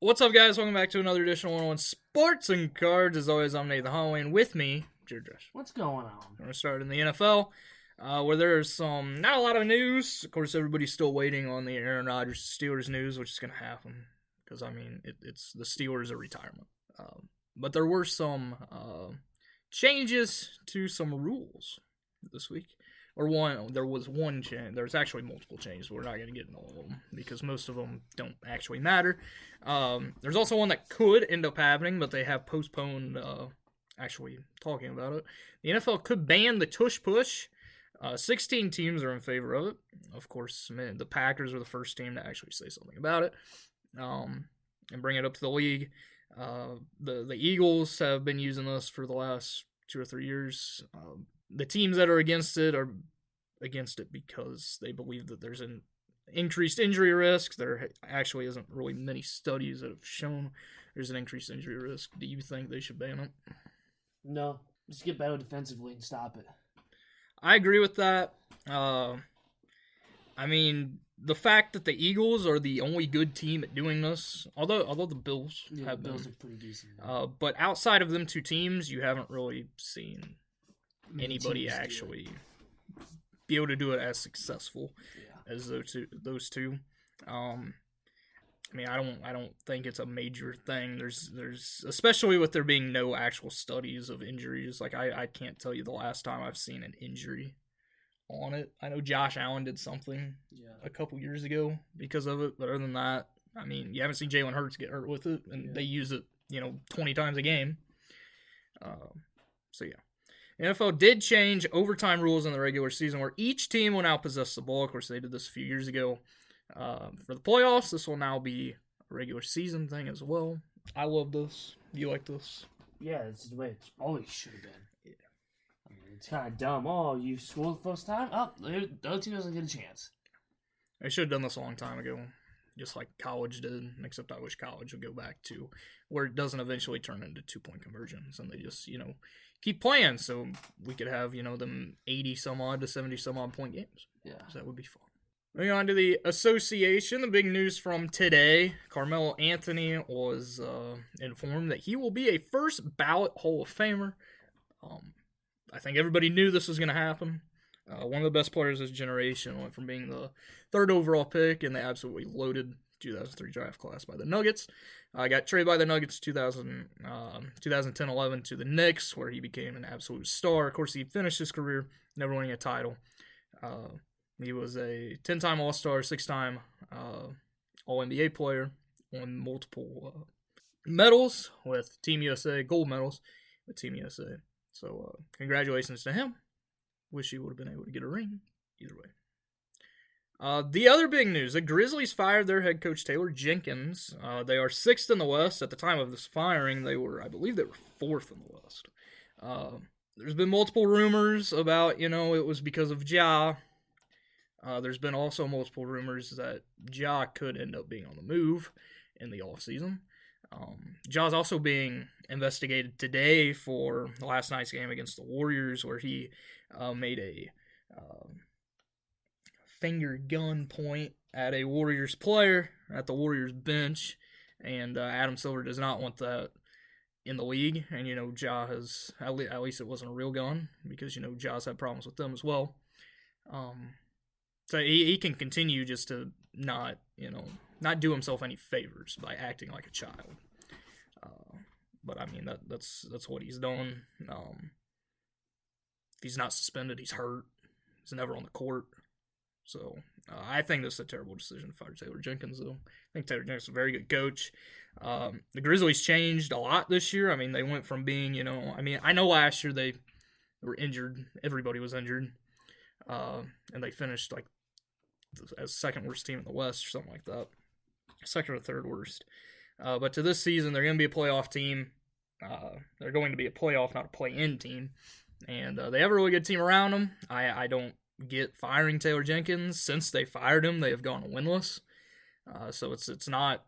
What's up, guys? Welcome back to another edition of 101 Sports and Cards. As always, I'm Nathan Holloway, and with me, Jared Dresch. What's going on? We're going to start in the NFL, where there's not a lot of news. Of course, everybody's still waiting on the Aaron Rodgers Steelers news, which is going to happen, because, it's the Steelers' retirement. But there were some changes to some rules this week. There was one change. There's actually multiple changes. We're not going to get into all of them because most of them don't actually matter. There's also one that could end up happening, but they have postponed actually talking about it. The NFL could ban the tush push. 16 teams are in favor of it. Of course, the Packers are the first team to actually say something about it and bring it up to the league. The Eagles have been using this for the last 2 or 3 years. The teams that are against it are against it because they believe that there's an increased injury risk. There actually isn't really many studies that have shown there's an increased injury risk. Do you think they should ban it? No. Just get better defensively and stop it. I agree with that. The fact that the Eagles are the only good team at doing this, although the Bills have Bills been, are pretty decent. but outside of them two teams, you haven't really seen anybody actually be able to do it as successful as those two. I don't think it's a major thing. There's especially with there being no actual studies of injuries. Like I can't tell you the last time I've seen an injury on it. I know Josh Allen did something a couple years ago because of it, but other than that, you haven't seen Jalen Hurts get hurt with it, and they use it 20 times a game. The NFL did change overtime rules in the regular season where each team will now possess the ball. Of course, they did this a few years ago. For the playoffs, this will now be a regular season thing as well. I love this. You like this? Yeah, this is the way it always should have been. Yeah. It's kind of dumb. Oh, you scored the first time? Oh, the other team doesn't get a chance. They should have done this a long time ago, just like college did, except I wish college would go back to where it doesn't eventually turn into 2-point conversions, and they just, keep playing so we could have, them 80-some-odd to 70-some-odd point games. Yeah. So that would be fun. Moving on to the association, the big news from today, Carmelo Anthony was informed that he will be a first-ballot Hall of Famer. I think everybody knew this was going to happen. One of the best players of his generation went from being the third overall pick in the absolutely loaded 2003 draft class by the Nuggets. Got traded by the Nuggets 2010-11 to the Knicks, where he became an absolute star. Of course, he finished his career never winning a title. He was a 10-time All-Star, 6-time All-NBA player, won multiple medals with Team USA, gold medals with Team USA. So, congratulations to him. Wish he would have been able to get a ring. Either way. The other big news, the Grizzlies fired their head coach Taylor Jenkins. They are 6th in the West. At the time of this firing, I believe they were 4th in the West. There's been multiple rumors about, it was because of Ja. There's been also multiple rumors that Ja could end up being on the move in the offseason. Ja's also being investigated today for last night's game against the Warriors, where he made a finger gun point at a Warriors player at the Warriors bench, and Adam Silver does not want that in the league. And Ja has, at least it wasn't a real gun, because Ja's had problems with them as well. So he can continue just to not do himself any favors by acting like a child. But that's what he's done. If he's not suspended, he's hurt. He's never on the court. So I think this is a terrible decision to fire Taylor Jenkins, though. I think Taylor Jenkins is a very good coach. The Grizzlies changed a lot this year. They went from being, I know last year they were injured. Everybody was injured. And they finished as second worst team in the West or something like that. Second or third worst. But to this season, they're going to be a playoff team. They're going to be a playoff, not a play-in team. And they have a really good team around them. I don't get firing Taylor Jenkins. Since they fired him, they have gone winless. So it's not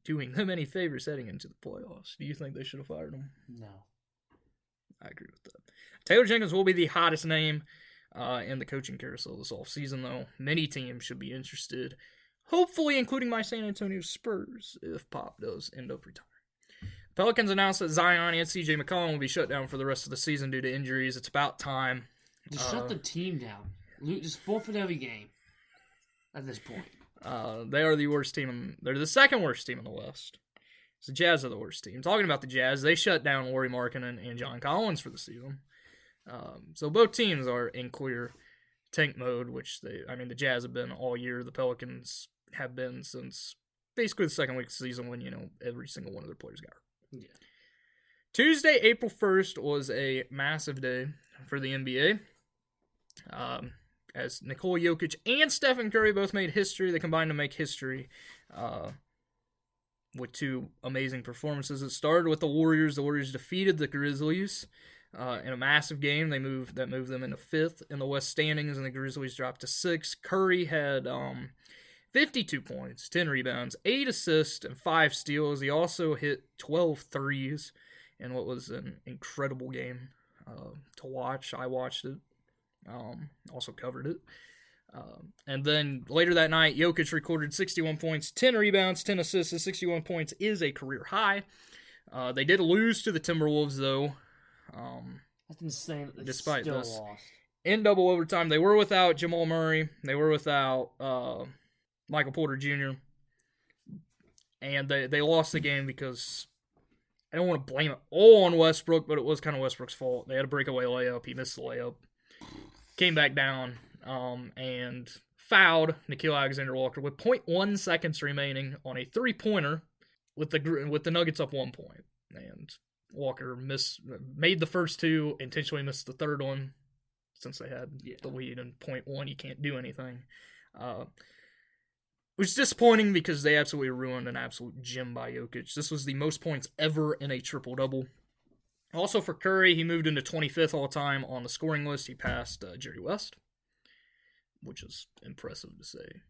doing them any favors heading into the playoffs. Do you think they should have fired him? No. I agree with that. Taylor Jenkins will be the hottest name in the coaching carousel this offseason, though. Many teams should be interested. hopefully including my San Antonio Spurs if Pop does end up retiring. Pelicans announced that Zion and CJ McCollum will be shut down for the rest of the season due to injuries. It's about time. Just shut the team down. Just forfeit every game at this point. They are the worst team. They're the second worst team in the West. So the Jazz are the worst team. Talking about the Jazz, they shut down Lauri Markkanen and John Collins for the season. So both teams are in clear tank mode, which the Jazz have been all year. The Pelicans have been since basically the second week of the season when, every single one of their players got hurt. Yeah. Tuesday, April 1st was a massive day for the NBA. As Nikola Jokic and Stephen Curry both made history. They combined to make history with two amazing performances. It started with the Warriors. The Warriors defeated the Grizzlies in a massive game. That moved them into 5th in the West standings, and the Grizzlies dropped to 6th. Curry had 52 points, 10 rebounds, 8 assists, and 5 steals. He also hit 12 threes in what was an incredible game to watch. I watched it. Also covered it. And then later that night, Jokic recorded 61 points, 10 rebounds, 10 assists. And 61 points is a career high. They did lose to the Timberwolves, though. That's insane that they despite still this. lost. In double overtime, they were without Jamal Murray. They were without Michael Porter Jr. And they lost the game because I don't want to blame it all on Westbrook, but it was kind of Westbrook's fault. They had a breakaway layup. He missed the layup. Came back down and fouled Nickeil Alexander-Walker with 0.1 seconds remaining on a three-pointer with the Nuggets up 1 point. And Walker made the first two, intentionally missed the third one since they had the lead. And 0.1, you can't do anything. Which is disappointing because they absolutely ruined an absolute gem by Jokic. This was the most points ever in a triple-double. Also for Curry, he moved into 25th all-time on the scoring list. He passed Jerry West, which is impressive to say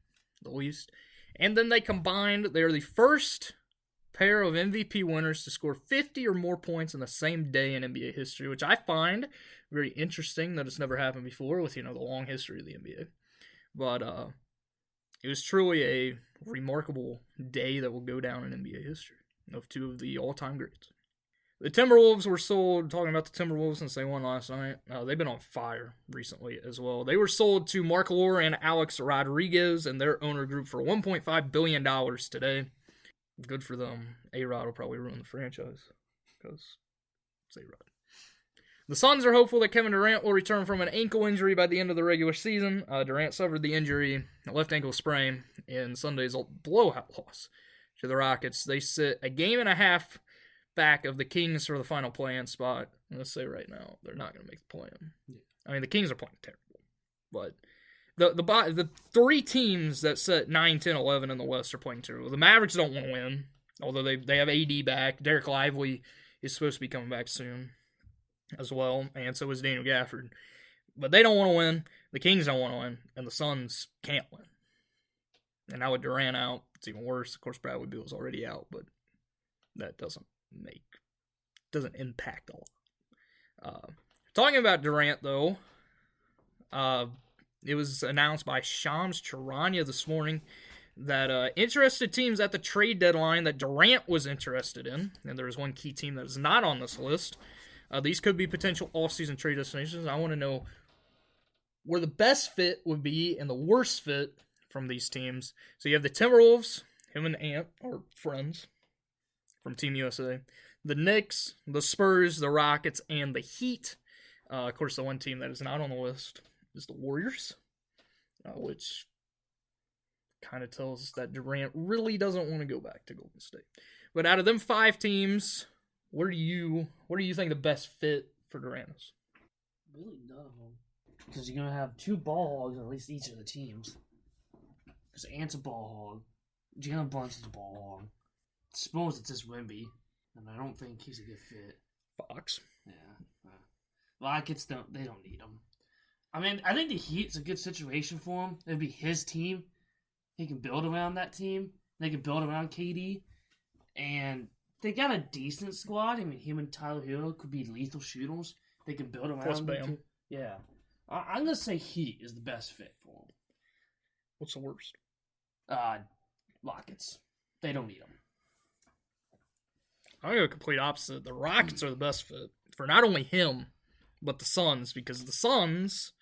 the least. And then they combined. They are the first pair of MVP winners to score 50 or more points in the same day in NBA history, which I find very interesting that it's never happened before with, the long history of the NBA. But it was truly a remarkable day that will go down in NBA history of two of the all-time greats. The Timberwolves were sold, talking about the Timberwolves since they won last night, they've been on fire recently as well. They were sold to Mark Lore and Alex Rodriguez and their owner group for $1.5 billion today. Good for them. A-Rod will probably ruin the franchise because it's A-Rod. The Suns are hopeful that Kevin Durant will return from an ankle injury by the end of the regular season. Durant suffered the injury, a left ankle sprain, in Sunday's blowout loss to the Rockets. They sit a game and a half back of the Kings for the final play-in spot. I'm going to say right now, they're not going to make the play-in. Yeah. The Kings are playing terrible. But the three teams that set 9, 10, 11 in the West are playing terrible. The Mavericks don't want to win, although they have AD back. Derek Lively is supposed to be coming back soon as well, and so is Daniel Gafford. But they don't want to win. The Kings don't want to win, and the Suns can't win. And now with Durant out, it's even worse. Of course, Bradley Beal's already out, but that doesn't impact a lot. Talking about Durant, though, it was announced by Shams Charania this morning that interested teams at the trade deadline that Durant was interested in, and there is one key team that is not on this list. These could be potential off-season trade destinations. I want to know where the best fit would be and the worst fit from these teams. So you have the Timberwolves, him and Ant are friends from Team USA. The Knicks, the Spurs, the Rockets, and the Heat. Of course, the one team that is not on the list is the Warriors, which kind of tells us that Durant really doesn't want to go back to Golden State. But out of them 5 teams, what do you think the best fit for Durant is? Really none of them. Because you're going to have 2 ball hogs on at least each of the teams. Because Ant's a ball hog. Jalen Brunson's a ball hog. I suppose it's just Wemby. And I don't think he's a good fit. Fox. Yeah. Rockets, they don't need him. I think the Heat's a good situation for him. It'd be his team. He can build around that team. They can build around KD. And they got a decent squad. Him and Tyler Hero could be lethal shooters. They can build around Plus Bam. Yeah. I'm going to say Heat is the best fit for him. What's the worst? Rockets. They don't need him. I'm going to go complete opposite. The Rockets are the best fit for not only him, but the Suns, because the Suns,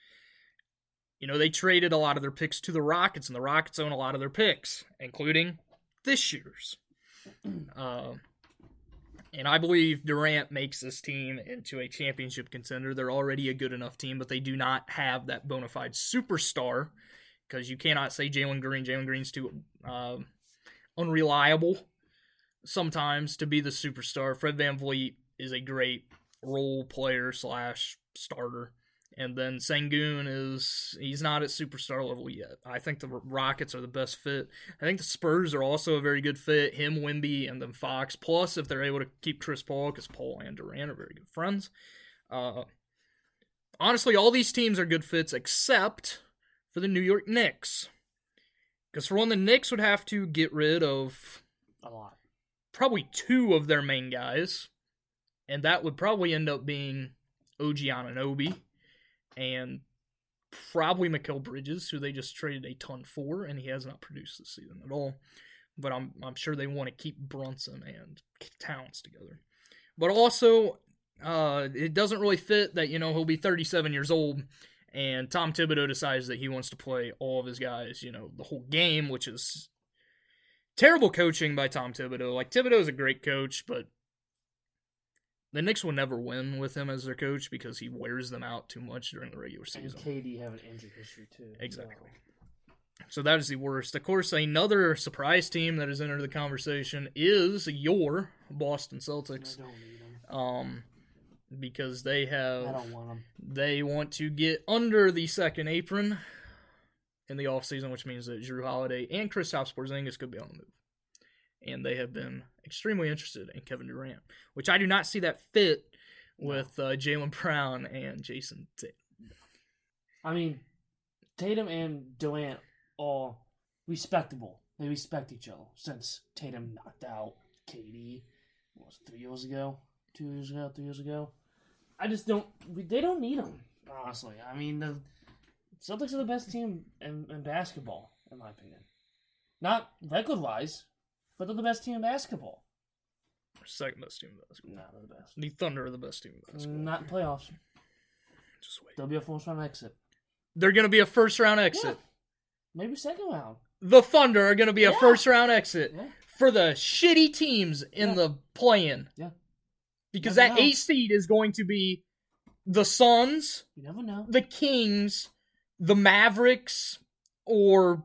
they traded a lot of their picks to the Rockets, and the Rockets own a lot of their picks, including this year's. And I believe Durant makes this team into a championship contender. They're already a good enough team, but they do not have that bona fide superstar, because you cannot say Jalen Green. Jalen Green's too unreliable sometimes to be the superstar. Fred VanVleet is a great role player / starter. And then Sengun he's not at superstar level yet. I think the Rockets are the best fit. I think the Spurs are also a very good fit. Him, Wemby, and then Fox. Plus, if they're able to keep Chris Paul, because Paul and Durant are very good friends. Honestly, all these teams are good fits except for the New York Knicks. Because for one, the Knicks would have to get rid of a lot. Probably 2 of their main guys. And that would probably end up being OG Anunoby and probably Mikal Bridges, who they just traded a ton for, and he has not produced this season at all. But I'm sure they want to keep Brunson and Towns together. But also, it doesn't really fit that, he'll be 37 years old, and Tom Thibodeau decides that he wants to play all of his guys, the whole game, which is terrible coaching by Tom Thibodeau. Like, Thibodeau is a great coach, but the Knicks will never win with him as their coach because he wears them out too much during the regular season. And KD have an injury history, too. Exactly. So that is the worst. Of course, another surprise team that has entered the conversation is your Boston Celtics. I don't need them. Because they have... I don't want them. They want to get under the second apron in the offseason, which means that Jrue Holiday and Kristaps Porzingis could be on the move. And they have been extremely interested in Kevin Durant, which I do not see that fit with Jaylen Brown and Jason Tatum. I mean, Tatum and Durant are respectable. They respect each other since Tatum knocked out KD, what was it, 3 years ago? 2 years ago? 3 years ago? I just don't... They don't need them, honestly. I mean, the Celtics are the best team in basketball, in my opinion. Not record-wise, but they're the best team in basketball. Second best team in basketball. No, they're the best. The Thunder are the best team in basketball. Not in playoffs. Just wait. They'll be a first-round exit. They're going to be a first-round exit. Yeah. Maybe second round. The Thunder are going to be a first-round exit for the shitty teams in the play-in. Yeah. Because that 8 seed is going to be the Suns, you never know, the Kings, the Mavericks, or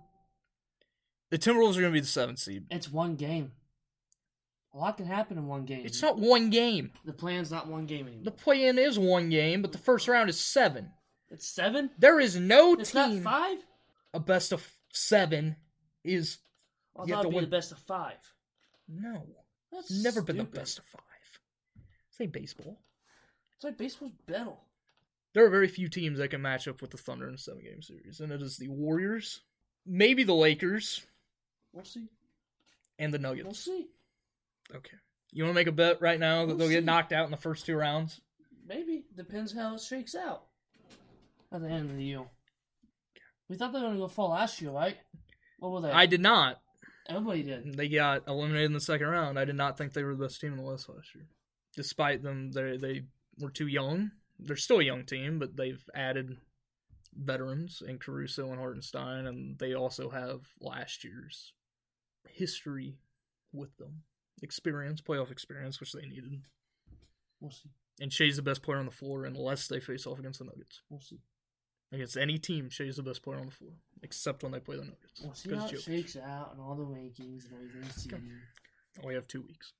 the Timberwolves are going to be the 7th seed. It's one game. A lot can happen in one game. It's not one game. The plan's not one game anymore. The play-in is one game, but the first round is 7. It's 7? There is no it's team. It's not 5? A best of 7 is... I thought it would be the best of 5. No. That's never stupid. been the best of 5. It's like baseball. It's like baseball's better. There are very few teams that can match up with the Thunder in a 7-game series, and it is the Warriors, maybe the Lakers. We'll see. And the Nuggets. We'll see. Okay. You want to make a bet right now that they'll get knocked out in the first 2 rounds? Maybe. Depends how it shakes out at the end of the year. We thought they were going to go fall last year, right? What were they? I did not. Everybody did. They got eliminated in the second round. I did not think they were the best team in the West last year. Despite them, they were too young. They're still a young team, but they've added veterans in Caruso and Hartenstein, and they also have last year's history with them. Playoff experience, which they needed. We'll see. And Shea's the best player on the floor unless they face off against the Nuggets. We'll see. Against any team, Shea's the best player on the floor, except when they play the Nuggets. We'll see how it shakes out and all the rankings and everything. We have 2 weeks.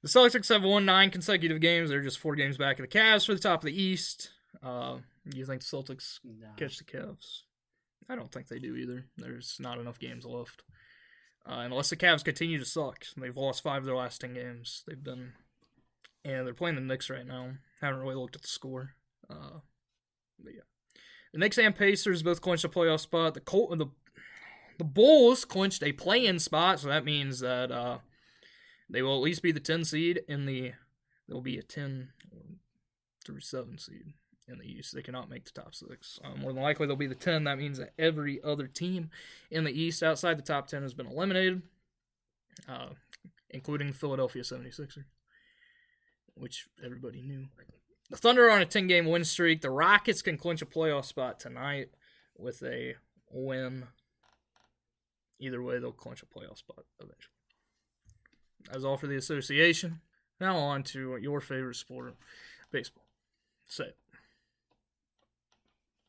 The Celtics have won 9 consecutive games. They're just 4 games back of the Cavs for the top of the East. You think the Celtics catch the Cavs? I don't think they do either. There's not enough games left. Unless the Cavs continue to suck. They've lost 5 of their last 10 games. And they're playing the Knicks right now. Haven't really looked at the score. But yeah. The Knicks and Pacers both clinched a playoff spot. The Bulls clinched a play-in spot, so that means that they will at least be the 10 seed they'll be a 10 through 7 seed in the East. They cannot make the top 6. More than likely, they'll be the 10. That means that every other team in the East outside the top 10 has been eliminated, including the Philadelphia 76ers, which everybody knew. The Thunder are on a 10-game win streak. The Rockets can clinch a playoff spot tonight with a win. Either way, they'll clinch a playoff spot eventually. That's all for the association. Now on to your favorite sport, baseball. Say it.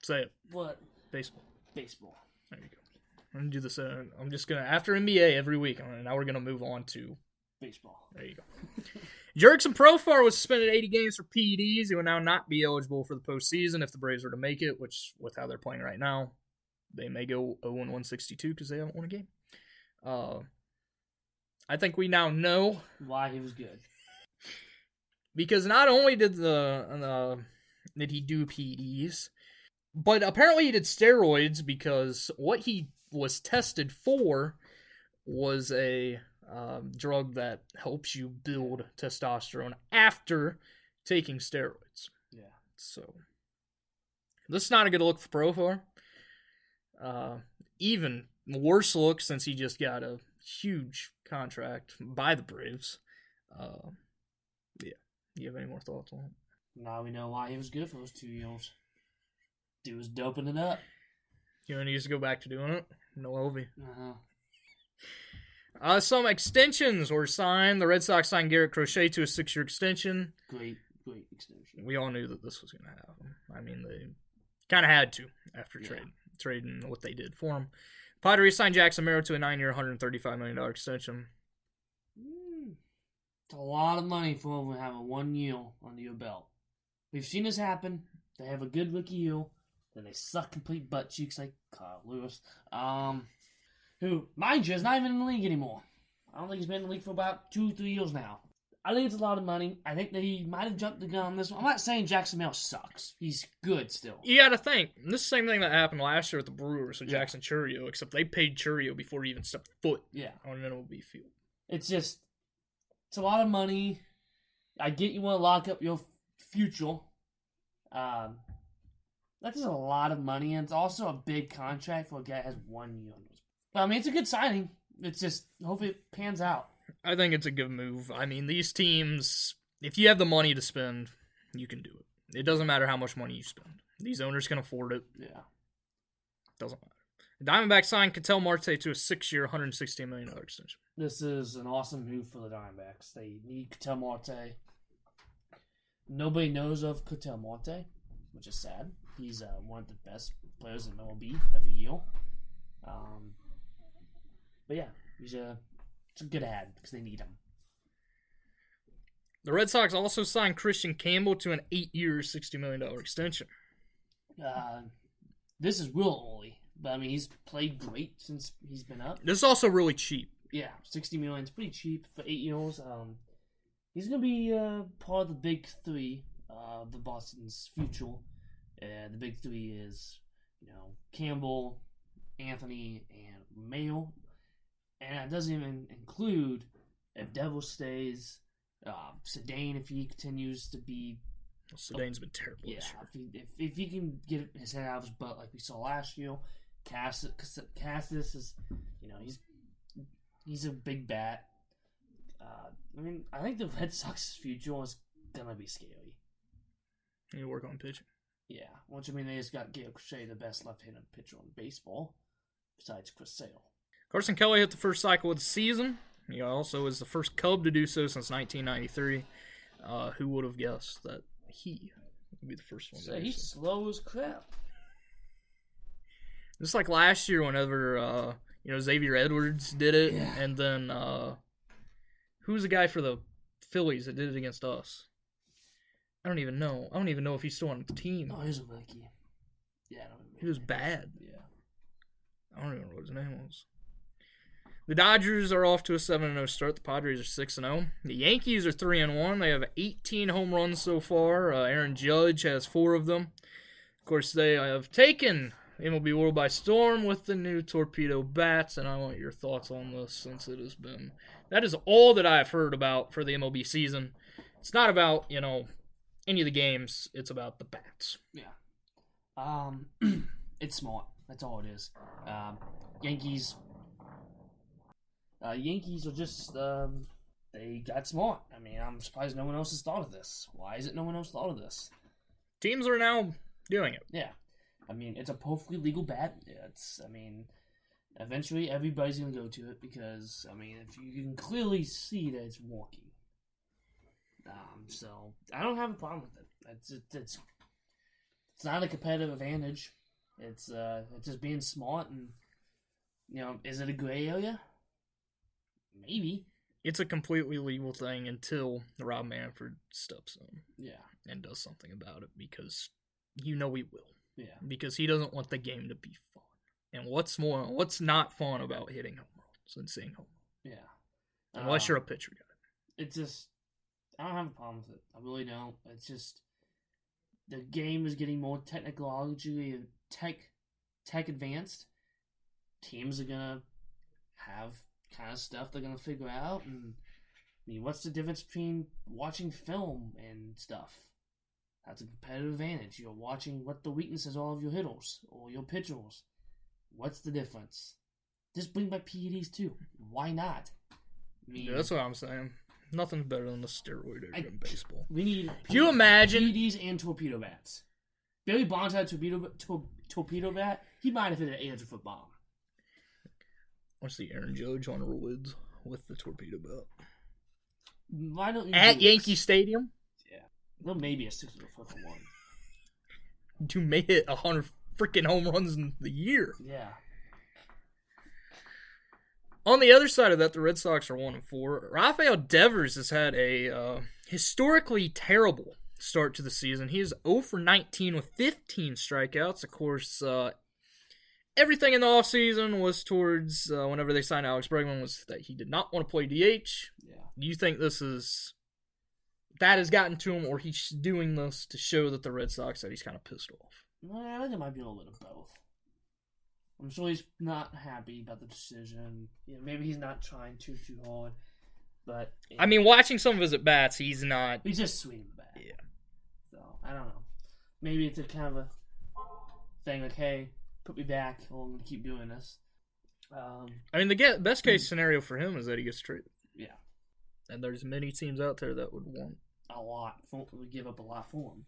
Say it. What? Baseball. Baseball. There you go. I'm going to do this. I'm just going to, after NBA every week, now we're going to move on to baseball. There you go. Jurickson Profar was suspended 80 games for PEDs. He will now not be eligible for the postseason if the Braves were to make it, which, with how they're playing right now, they may go 0-162 because they haven't won a game. I think we now know why he was good. Because not only did did he do PEDs, but apparently he did steroids because what he was tested for was a drug that helps you build testosterone after taking steroids. Yeah. So this is not a good look for Profar. Even worse look since he just got a huge contract by the Braves. Yeah. Do you have any more thoughts on it? Now we know why he was good for those 2 years. Dude was doping it up. You know, he needs to go back to doing it. No LV. Uh-huh. Some extensions were signed. The Red Sox signed Garrett Crochet to a 6-year extension. Great extension. We all knew that this was going to happen. I mean, they kind of had to after trading what they did for him. Padres signed Jackson Merrill to a 9-year, $135 million extension. It's a lot of money for him to have a 1 year under your belt. We've seen this happen. They have a good rookie year, then they suck complete butt cheeks like Kyle Lewis, who, mind you, is not even in the league anymore. I don't think he's been in the league for about 2-3 years now. I think it's a lot of money. I think that he might have jumped the gun on this one. I'm not saying Jackson Merrill sucks. He's good still. You got to think. This is the same thing that happened last year with the Brewers with Jackson Chourio, except they paid Chourio before he even stepped foot on an MLB field. It's a lot of money. I get you want to lock up your future. That's a lot of money, and it's also a big contract for a guy that has 1 year. But, I mean, it's a good signing. It's just, hopefully it pans out. I think it's a good move. I mean, these teams, if you have the money to spend, you can do it. It doesn't matter how much money you spend. These owners can afford it. Yeah. Doesn't matter. The Diamondbacks signed Ketel Marte to a 6-year, $116 million extension. This is an awesome move for the Diamondbacks. They need Ketel Marte. Nobody knows of Ketel Marte, which is sad. He's one of the best players in MLB every year. But yeah, it's a good ad because they need him. The Red Sox also signed Christian Campbell to an 8-year, $60 million extension. This is real early, but I mean, he's played great since he's been up. This is also really cheap. Yeah, $60 million is pretty cheap for 8 years. He's going to be part of the big three of the Boston's future. The big three is, Campbell, Anthony, and Mayo. And it doesn't even include if Devil stays, Sedane if he continues to be. Well, Sedane's been terrible this year. If he can get his head out of his butt like we saw last year, Cassis is, he's a big bat. I think the Red Sox future is gonna be scary. You work on pitching. Yeah, they just got Gail Crochet, the best left-handed pitcher in baseball, besides Chris Sale. Carson Kelly hit the first cycle of the season. He also is the first Cub to do so since 1993. Who would have guessed that he would be the first one? So he's slow as crap. Just like last year, whenever Xavier Edwards did it, and then who was the guy for the Phillies that did it against us? I don't even know. I don't even know if he's still on the team. Oh, he's a rookie. Yeah, I don't remember. He was bad. Yeah. I don't even know what his name was. The Dodgers are off to a 7-0 start. The Padres are 6-0. The Yankees are 3-1. They have 18 home runs so far. Aaron Judge has 4 of them. Of course, they have taken MLB World by storm with the new torpedo bats, and I want your thoughts on this since it has been. That is all that I've heard about for the MLB season. It's not about, any of the games, it's about the bats. Yeah. It's smart. That's all it is. Yankees are just they got smart. I mean, I'm surprised no one else has thought of this. Why is it no one else thought of this? Teams are now doing it. Yeah. I mean, it's a perfectly legal bat. Eventually everybody's going to go to it because, I mean, if you can clearly see that it's working. So, I don't have a problem with it. It's not a competitive advantage. It's just being smart and, is it a gray area? Maybe. It's a completely legal thing until Rob Manfred steps in. Yeah. And does something about it because he will. Yeah. Because he doesn't want the game to be fun. And what's not fun about hitting home runs and seeing home runs? Yeah. Unless you're a pitcher guy. It's just, I don't have a problem with it. I really don't. It's just, the game is getting more technologically tech advanced. Teams are gonna have kind of stuff they're gonna figure out. And I mean, what's the difference between watching film and stuff? That's a competitive advantage. You're watching what the weaknesses are of your hitters or your pitchers. What's the difference? Just bring back PEDs too. Why not? I mean, Yeah, that's what I'm saying. Nothing's better than the steroid era in baseball. We need. Can you imagine PEDs and torpedo bats? Barry Bonds had a torpedo bat. He might have hit an 800-foot bomb. I want to see Aaron Judge on roids with the torpedo bat Why don't you at Yankee Stadium? Yeah, well, maybe a 600-foot one. You may hit 100 freaking home runs in the year. Yeah. On the other side of that, the Red Sox are 1-4. Rafael Devers has had a historically terrible start to the season. He is 0 for 19 with 15 strikeouts. Of course, everything in the offseason was towards whenever they signed Alex Bregman was that he did not want to play DH. Yeah. Do you think that has gotten to him, or he's doing this to show that the Red Sox that he's kind of pissed off? I think it might be a little bit of both. I'm sure he's not happy about the decision. Maybe he's not trying too hard. But I mean, watching some of his at-bats, he's not... He's just swinging the bat. Yeah. So, I don't know. Maybe it's a kind of a thing like, hey, put me back, or I'm going to keep doing this. I mean, the best case scenario for him is that he gets traded. Yeah. And there's many teams out there that would want... A lot. Would give up a lot for him.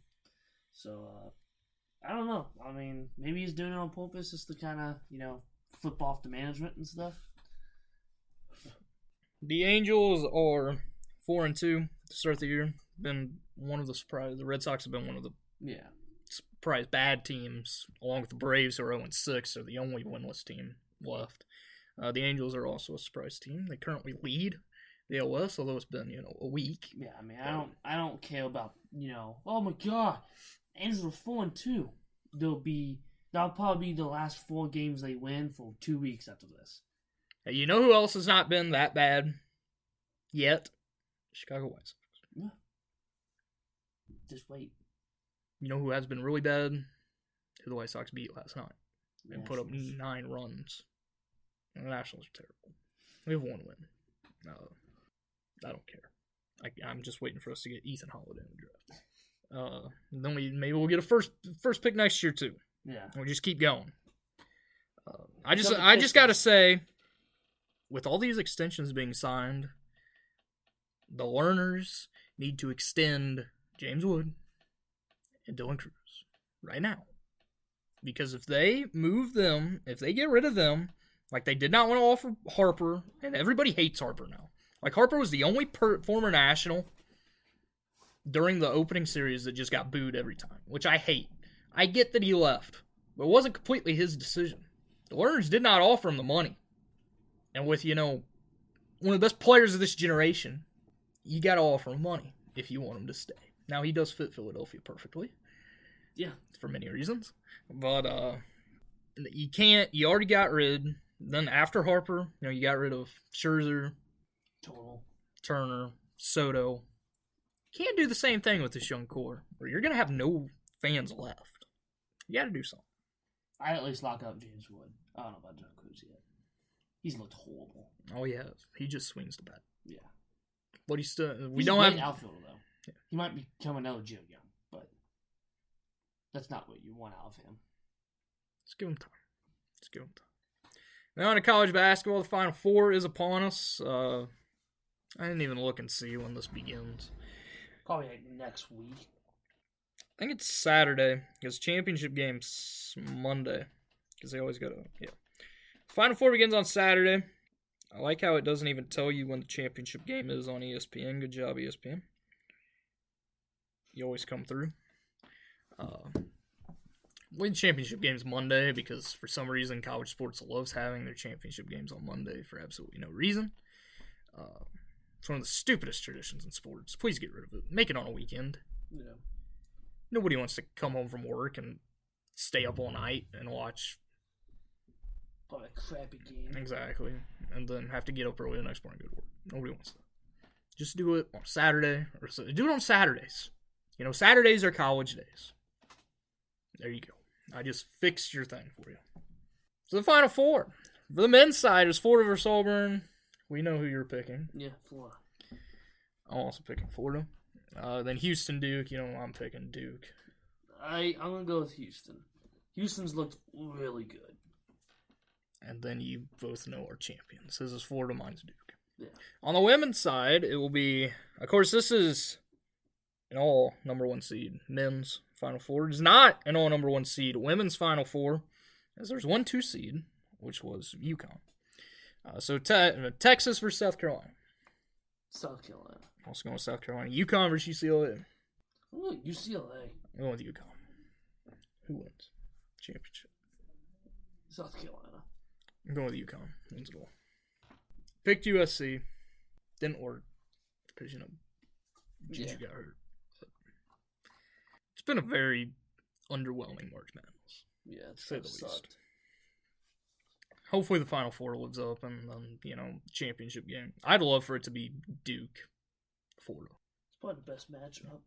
So, I don't know. I mean, maybe he's doing it on purpose just to kind of, flip off the management and stuff. The Angels are 4-2 to start the year. Been one of the surprise. The Red Sox have been one of the surprise bad teams, along with the Braves, who are 0-6, are the only winless team left. The Angels are also a surprise team. They currently lead the OS, although it's been a week. Yeah, I mean, I don't care about oh my god, Angels are 4-2. That'll probably be the last 4 games they win for 2 weeks after this. Hey, you know who else has not been that bad yet? Chicago White Sox. Yeah. Just wait. You know who has been really bad? Who the White Sox beat last night and put up 9 runs. And the Nationals are terrible. We have 1 win. I don't care. I'm just waiting for us to get Ethan Holiday in the draft. Then maybe we'll get a first pick next year too. Yeah. We'll just keep going. I just gotta say, with all these extensions being signed, the Lerners need to extend James Wood and Dylan Cruz right now. Because if they move them, if they get rid of them, like they did not want to offer Harper, and everybody hates Harper now. Like Harper was the only former National during the opening series that just got booed every time, which I hate. I get that he left, but it wasn't completely his decision. The Lerners did not offer him the money. And with, one of the best players of this generation, you got to offer him money if you want him to stay. Now, he does fit Philadelphia perfectly. Yeah. For many reasons. But you already got rid. Then after Harper, you got rid of Scherzer, Turner, Soto. Can't do the same thing with this young core, or you're going to have no fans left. You got to do something. I'd at least lock up James Wood. I don't know about Dylan Cruz yet. He's looked horrible. Oh, he has. He just swings the bat. Yeah. But he's still... He's a great outfielder, though. Yeah. He might become another Joe Young. That's not what you want out of him. Let's give him time. Now into college basketball, the Final Four is upon us. I didn't even look and see when this begins. Probably like next week. I think it's Saturday, because championship game's Monday. Because they always go to, Final Four begins on Saturday. I like how it doesn't even tell you when the championship game is on ESPN. Good job, ESPN. You always come through. The championship game's Monday, because for some reason college sports loves having their championship games on Monday for absolutely no reason. It's one of the stupidest traditions in sports. Please get rid of it. Make it on a weekend. Yeah. Nobody wants to come home from work and stay up all night and watch. Probably a crappy game. Exactly. And then have to get up early the next morning and go to work. Nobody wants that. Just do it on Saturday. Or do it on Saturdays. Saturdays are college days. There you go. I just fixed your thing for you. So the Final Four. For the men's side, it was Florida versus Auburn. We know who you're picking. Yeah, Florida. I'm also picking Florida. Then Houston, Duke. I'm picking Duke. I'm going to go with Houston. Houston's looked really good. And then you both know our champions. This is Florida, mine's Duke. Yeah. On the women's side, it will be, of course, this is an all number one seed. Men's Final Four. It is not an all number one seed. Women's Final Four, as there's 1-2 seed, which was UConn. So Texas versus South Carolina. South Carolina. Also going with South Carolina. UConn versus UCLA. Ooh, UCLA. I'm going with UConn. Who wins? Championship. South Carolina. I'm going with UConn. Wins it all. Picked USC. Didn't work. Because, Juju got hurt. But it's been a very underwhelming March Madness. Yeah, to say the sucked. least. Hopefully the Final Four lives up and then, championship game. I'd love for it to be Duke, Florida. It's probably the best matchup.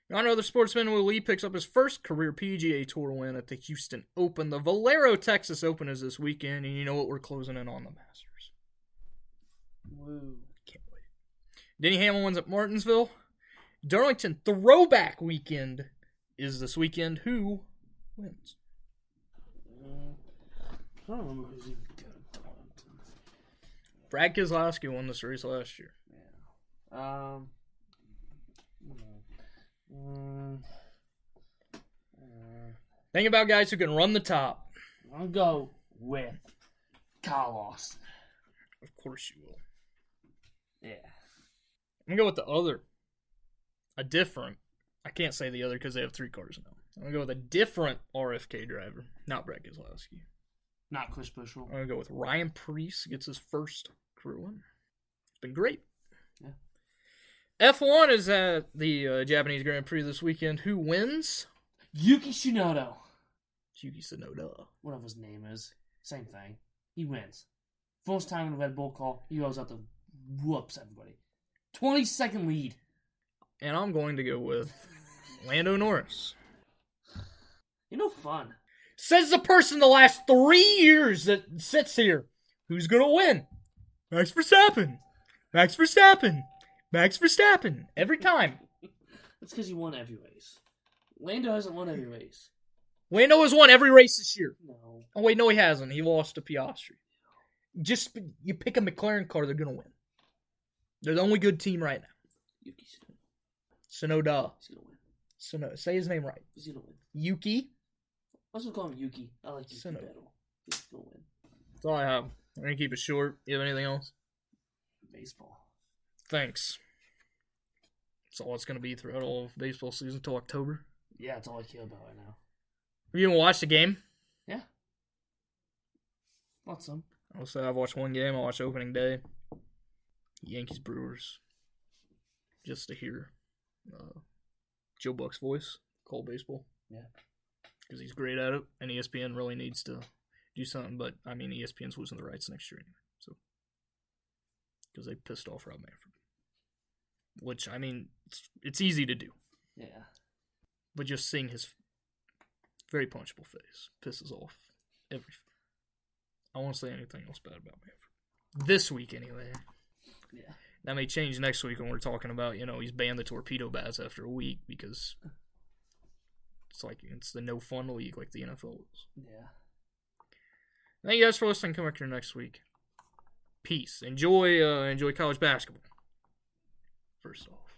Another sportsman, Will Lee picks up his first career PGA Tour win at the Houston Open. The Valero Texas Open is this weekend, and you know what? We're closing in on the Masters. Woo. Can't wait. Denny Hamlin wins at Martinsville. Darlington Throwback Weekend is this weekend. Who wins? I don't remember who's even good at Darlington. Brad Keselowski won this race last year. Yeah. Think about guys who can run the top. I'll go with Kyle Austin. Of course you will. Yeah. I'm going to go with the other. A different. I can't say the other because they have 3 cars now. I'm going to go with a different RFK driver. Not Brad Keselowski. Not Chris Bushell. I'm going to go with Ryan Preece. Gets his first career win. It's been great. Yeah. F1 is at the Japanese Grand Prix this weekend. Who wins? Yuki Tsunoda. Yuki Tsunoda. Whatever his name is. Same thing. He wins. First time in the Red Bull car. He goes out to whoops everybody. 20-second lead. And I'm going to go with Lando Norris. Fun. Says the person the last 3 years that sits here. Who's going to win? Max Verstappen. Max Verstappen. Max Verstappen. Every time. That's because you won every race. Lando hasn't won every race. Lando has won every race this year. No. Oh, wait, no, he hasn't. He lost to Piastri. You pick a McLaren car, they're going to win. They're the only good team right now. Yuki Tsunoda. He's going to win. Say his name right. He's going to win. Yuki. Let's just call him Yuki. I like Yuki Tsunoda. better. He's going to win. That's all I have. I'm going to keep it short. You have anything else? Baseball. Thanks. That's all it's going to be throughout all of baseball season until October. Yeah, that's all I care about right now. Have you even watched the game? Yeah. Want some? I'll say I've watched one game. I watched opening day. Yankees Brewers. Just to hear Joe Buck's voice call baseball. Yeah. Because he's great at it, and ESPN really needs to do something. But, ESPN's losing the rights next year anyway. So, because they pissed off Rob Manfred. Which, it's easy to do. Yeah. But just seeing his very punchable face pisses off every fan. I won't say anything else bad about Manfred. This week, anyway. Yeah. That may change next week when we're talking about, he's banned the torpedo bats after a week because It's the no fun league like the NFL is. Yeah. Thank you guys for listening. Come back here next week. Peace. Enjoy college basketball. First off.